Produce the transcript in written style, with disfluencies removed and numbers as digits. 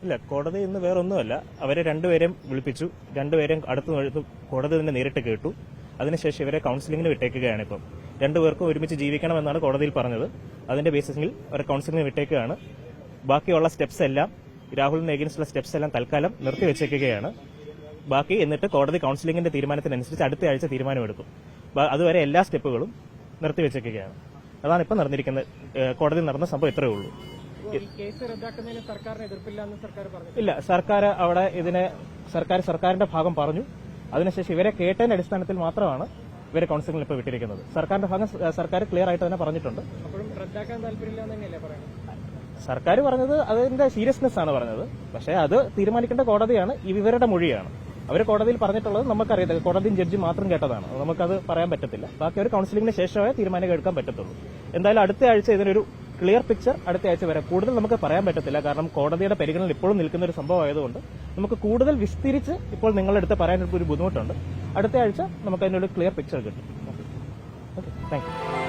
ഇല്ല, കോടതി ഇന്ന് വേറൊന്നുമല്ല. അവരെ രണ്ടുപേരെയും വിളിപ്പിച്ചു, രണ്ടുപേരെയും അടുത്ത് കോടതി തന്നെ നേരിട്ട് കേട്ടു. അതിനുശേഷം ഇവരെ കൌൺസിലിംഗിന് വിട്ടേക്കുകയാണ്. ഇപ്പം രണ്ടുപേർക്കും ഒരുമിച്ച് ജീവിക്കണമെന്നാണ് കോടതിയിൽ പറഞ്ഞത്. അതിന്റെ ബേസിസിൽ അവരെ കൌൺസിലിംഗിന് വിട്ടേക്കുകയാണ്. ബാക്കിയുള്ള സ്റ്റെപ്സ് എല്ലാം, രാഹുലിന് എഗൻസ്റ്റുള്ള സ്റ്റെപ്സ് എല്ലാം തൽക്കാലം നിർത്തിവെച്ചേക്കുകയാണ്. ബാക്കി എന്നിട്ട് കോടതി കൌൺസിലിംഗിന്റെ തീരുമാനത്തിനനുസരിച്ച് അടുത്ത ആഴ്ച തീരുമാനമെടുക്കും. അതുവരെ എല്ലാ സ്റ്റെപ്പുകളും നിർത്തിവെച്ചേക്കുകയാണ്. അതാണ് ഇപ്പം നടന്നിരിക്കുന്നത്. കോടതി നടന്ന സംഭവം ഇത്രയേ ഉള്ളൂ. ഇല്ല, സർക്കാർ അവിടെ ഇതിനെ സർക്കാരിന്റെ ഭാഗം പറഞ്ഞു. അതിനുശേഷം ഇവരെ കേട്ടതിന്റെ അടിസ്ഥാനത്തിൽ മാത്രമാണ് ഇവരെ കൌൺസിലിംഗിൽ ഇപ്പോൾ വിട്ടിരിക്കുന്നത്. സർക്കാരിന്റെ ഭാഗം സർക്കാർ ക്ലിയർ ആയിട്ട് തന്നെ പറഞ്ഞിട്ടുണ്ട്. സർക്കാർ പറഞ്ഞത് അതിന്റെ സീരിയസ്നെസ് ആണ് പറഞ്ഞത്. പക്ഷേ അത് തീരുമാനിക്കേണ്ട കോടതിയാണ്. ഇവരുടെ മൊഴിയാണ്. അവർ കോടതിയിൽ പറഞ്ഞിട്ടുള്ളത് നമുക്കറിയാം. കോടതിയും ജഡ്ജി മാത്രം കേട്ടതാണ്. നമുക്കത് പറയാൻ പറ്റത്തില്ല. ബാക്കി ഒരു കൌൺസിലിംഗിന് ശേഷമേ തീരുമാനം എടുക്കാൻ പറ്റത്തുള്ളൂ. എന്തായാലും അടുത്ത ആഴ്ച ഇതിനൊരു ക്ലിയർ പിക്ചർ അടുത്ത ആഴ്ച വരെ. കൂടുതൽ നമുക്ക് പറയാൻ പറ്റത്തില്ല. കാരണം കോടതിയുടെ പരിഗണന ഇപ്പോഴും നിൽക്കുന്ന ഒരു സംഭവം ആയതുകൊണ്ട് നമുക്ക് കൂടുതൽ വിസ്തരിച്ച് ഇപ്പോൾ നിങ്ങളുടെ അടുത്ത് പറയാൻ ഒരു ബുദ്ധിമുട്ടുണ്ട്. അടുത്ത ആഴ്ച നമുക്ക് അതിനൊരു ക്ലിയർ പിക്ചർ കിട്ടും. Okay, thank you.